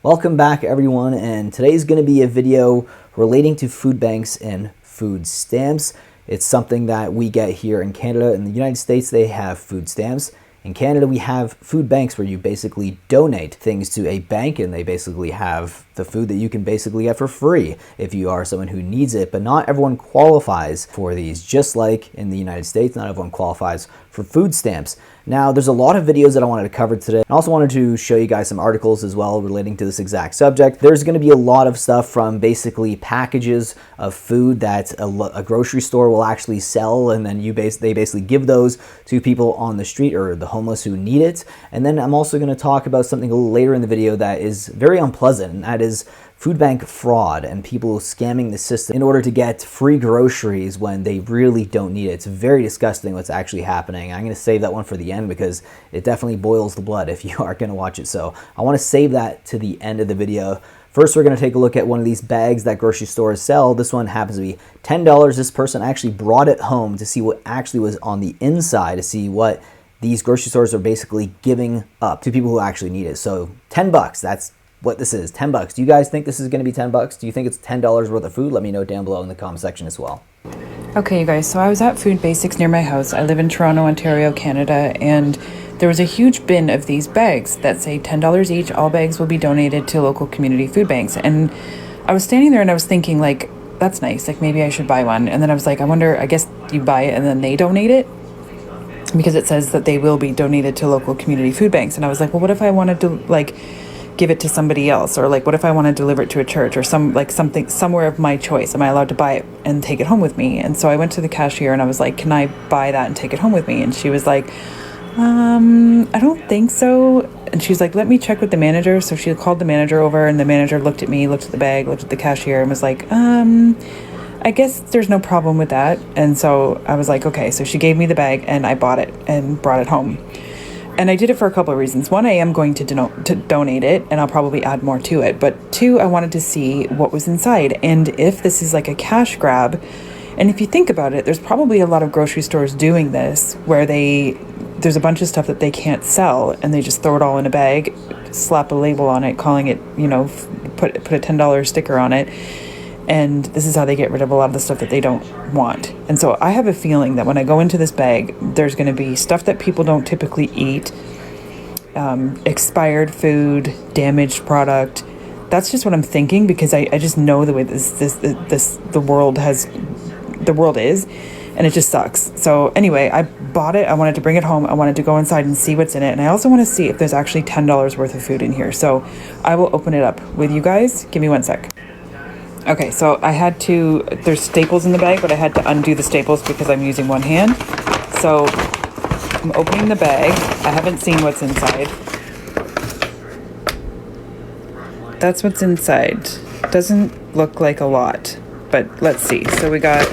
Welcome back everyone, and today's going to be a video relating to food banks and food stamps. It's something that we get here in Canada. In the United States, they have food stamps. In Canada, we have food banks where you basically donate things to a bank and they basically have the food that you can basically get for free if you are someone who needs it. But not everyone qualifies for these. Just like in the United States, not everyone qualifies for food stamps. Now, there's a lot of videos that I wanted to cover today. I also wanted to show you guys some articles as well relating to this exact subject. There's going to be a lot of stuff from basically packages of food that a grocery store will actually sell, and then they basically give those to people on the street or the homeless who need it. And then I'm also going to talk about something a little later in the video that is very unpleasant, and that is food bank fraud and people scamming the system in order to get free groceries when they really don't need it. It's very disgusting what's actually happening. I'm going to save that one for the end because it definitely boils the blood if you are going to watch it. So I want to save that to the end of the video. First, we're going to take a look at one of these bags that grocery stores sell. This one happens to be $10. This person actually brought it home to see what actually was on the inside, to see what these grocery stores are basically giving up to people who actually need it. So 10 bucks, that's what this is, 10 bucks. Do you guys think this is going to be 10 bucks? Do you think it's $10 worth of food? Let me know down below in the comment section as well. Okay, you guys, so I was at Food Basics near my house. I live in Toronto, Ontario, Canada, and there was a huge bin of these bags that say $10 each. All bags will be donated to local community food banks. And I was standing there and I was thinking, like, that's nice. Like, maybe I should buy one. And then I was like, I wonder, I guess you buy it and then they donate it, because it says that they will be donated to local community food banks. And I was like, well, what if I wanted to, like, give it to somebody else? Or like, what if I want to deliver it to a church or something somewhere of my choice? Am I allowed to buy it and take it home with me? And so I went to the cashier and I was like, can I buy that and take it home with me? And she was like, I don't think so. And she's like, let me check with the manager. So she called the manager over, and the manager looked at me, looked at the bag, looked at the cashier, and was like, I guess there's no problem with that. And so I was like, okay. So she gave me the bag and I bought it and brought it home. And I did it for a couple of reasons. One, I am going to donate it, and I'll probably add more to it. But two, I wanted to see what was inside and if this is like a cash grab. And if you think about it, there's probably a lot of grocery stores doing this where there's a bunch of stuff that they can't sell and they just throw it all in a bag, slap a label on it, calling it, put a $10 sticker on it. And this is how they get rid of a lot of the stuff that they don't want. And so I have a feeling that when I go into this bag, there's going to be stuff that people don't typically eat, expired food, damaged product. That's just what I'm thinking, because I just know the way the world is, and it just sucks. So anyway, I bought it. I wanted to bring it home. I wanted to go inside and see what's in it. And I also want to see if there's actually $10 worth of food in here. So I will open it up with you guys. Give me one sec. Okay, so there's staples in the bag, but I had to undo the staples because I'm using one hand. So I'm opening the bag. I haven't seen what's inside. That's what's inside. Doesn't look like a lot, but let's see. So we got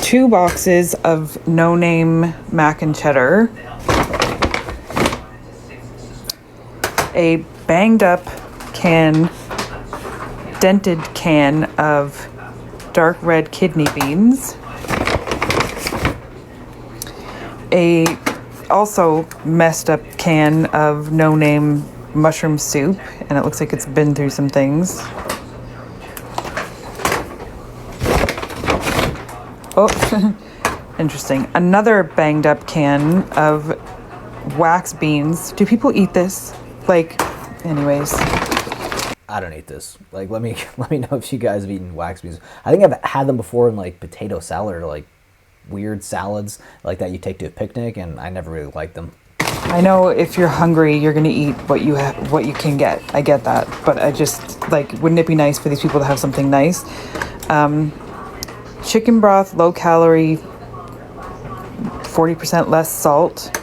2 boxes of no-name mac and cheddar, a banged up dented can of dark red kidney beans, a also messed up can of no-name mushroom soup, and it looks like it's been through some things. Oh, interesting. Another banged up can of wax beans. Do people eat this? Like, anyways. I don't eat this. Like, let me know if you guys have eaten wax beans. I think I've had them before in like potato salad or like weird salads like that you take to a picnic, and I never really liked them. I know if you're hungry, you're gonna eat what you can get. I get that, but I just like, wouldn't it be nice for these people to have something nice? Chicken broth, low calorie, 40% less salt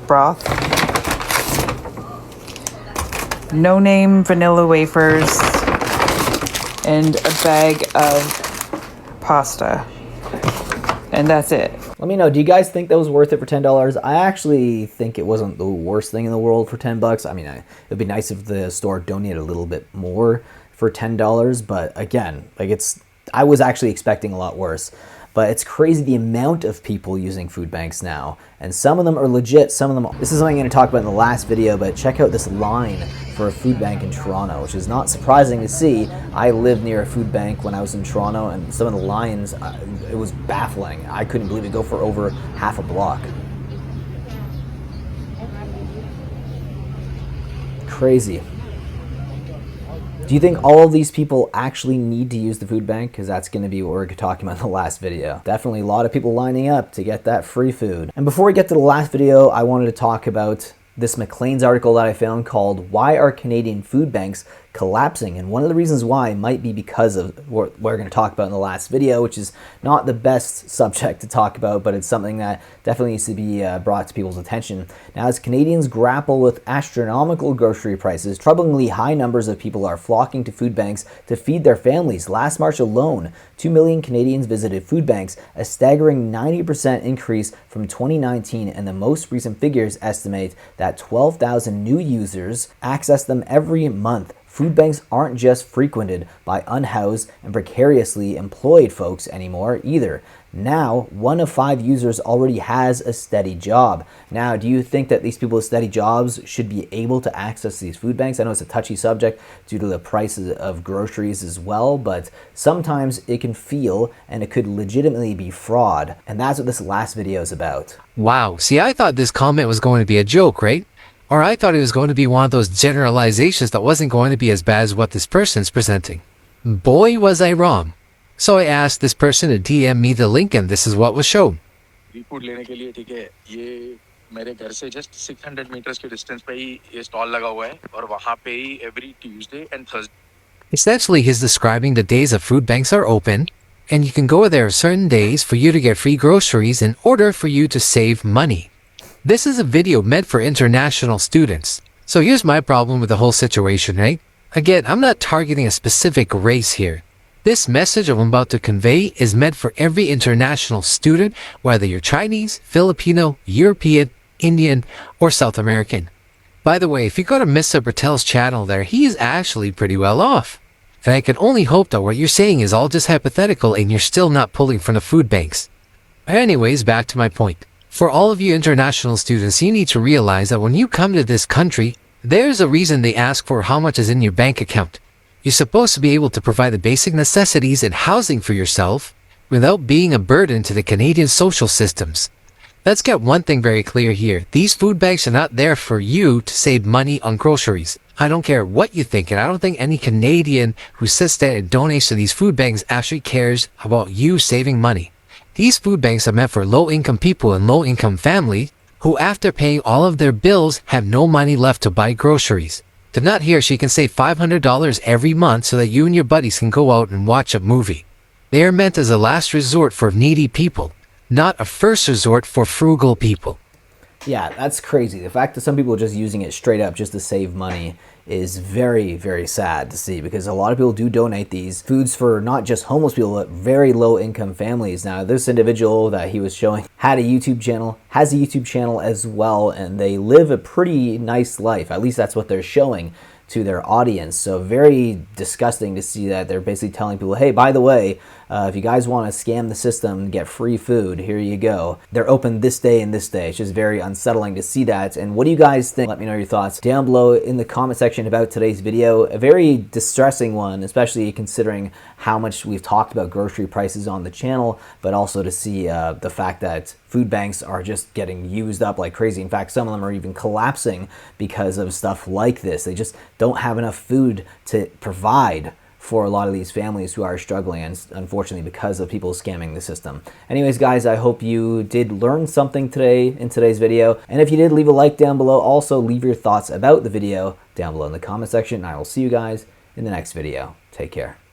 broth. No-name vanilla wafers, and a bag of pasta. And that's it. Let me know, do you guys think that was worth it for $10? I actually think it wasn't the worst thing in the world for 10 bucks. I mean, it'd be nice if the store donated a little bit more for $10, but again, like, I was actually expecting a lot worse. But it's crazy the amount of people using food banks now. And some of them are legit, some of them... This is something I'm going to talk about in the last video, but check out this line for a food bank in Toronto, which is not surprising to see. I lived near a food bank when I was in Toronto, and some of the lines, it was baffling. I couldn't believe it go for over half a block. Crazy. Do you think all of these people actually need to use the food bank? Because that's going to be what we're talking about in the last video. Definitely a lot of people lining up to get that free food. And before we get to the last video, I wanted to talk about this Maclean's article that I found called "Why Are Canadian Food Banks Collapsing?" And one of the reasons why might be because of what we're going to talk about in the last video, which is not the best subject to talk about, but it's something that definitely needs to be brought to people's attention. Now, as Canadians grapple with astronomical grocery prices, troublingly high numbers of people are flocking to food banks to feed their families. Last March alone, 2 million Canadians visited food banks, a staggering 90% increase from 2019, and the most recent figures estimate that 12,000 new users access them every month. Food banks aren't just frequented by unhoused and precariously employed folks anymore either. Now, 1 of 5 users already has a steady job. Now, do you think that these people with steady jobs should be able to access these food banks? I know it's a touchy subject due to the prices of groceries as well, but sometimes it can feel and it could legitimately be fraud. And that's what this last video is about. Wow, see, I thought this comment was going to be a joke, right? Or I thought it was going to be one of those generalizations that wasn't going to be as bad as what this person's presenting. Boy, was I wrong. So I asked this person to DM me the link, and this is what was shown. Food लेने के लिए ठीक है, ये मेरे घर से just 600 metres के डिस्टेंस पे ही ये स्टॉल लगा हुआ है और वहाँ पे ही every Tuesday and Thursday. Essentially, he's describing the days that food banks are open, and you can go there certain days for you to get free groceries in order for you to save money. This is a video meant for international students. So here's my problem with the whole situation, right? Again, I'm not targeting a specific race here. This message I'm about to convey is meant for every international student, whether you're Chinese, Filipino, European, Indian, or South American. By the way, if you go to Mr. Bertel's channel there, he is actually pretty well off. And I can only hope that what you're saying is all just hypothetical and you're still not pulling from the food banks. Anyways, back to my point. For all of you international students, you need to realize that when you come to this country, there's a reason they ask for how much is in your bank account. You're supposed to be able to provide the basic necessities and housing for yourself without being a burden to the Canadian social systems. Let's get one thing very clear here. These food banks are not there for you to save money on groceries. I don't care what you think, and I don't think any Canadian who sits there and donates to these food banks actually cares about you saving money. These food banks are meant for low-income people and low-income families who, after paying all of their bills, have no money left to buy groceries. To not hear she can save $500 every month so that you and your buddies can go out and watch a movie. They are meant as a last resort for needy people, not a first resort for frugal people. Yeah, that's crazy. The fact that some people are just using it straight up just to save money is very, very sad to see, because a lot of people do donate these foods for not just homeless people, but very low income families. Now, this individual that he was showing had a YouTube channel, has a YouTube channel as well, and they live a pretty nice life. At least that's what they're showing to their audience. So very disgusting to see that they're basically telling people, hey, by the way, if you guys want to scam the system and get free food, here you go. They're open this day and this day. It's just very unsettling to see that. And what do you guys think? Let me know your thoughts down below in the comment section about today's video. A very distressing one, especially considering how much we've talked about grocery prices on the channel, but also to see the fact that food banks are just getting used up like crazy. In fact, some of them are even collapsing because of stuff like this. They just don't have enough food to provide for a lot of these families who are struggling, and unfortunately because of people scamming the system. Anyways, guys, I hope you did learn something today in today's video. And if you did, leave a like down below. Also, leave your thoughts about the video down below in the comment section. And I will see you guys in the next video. Take care.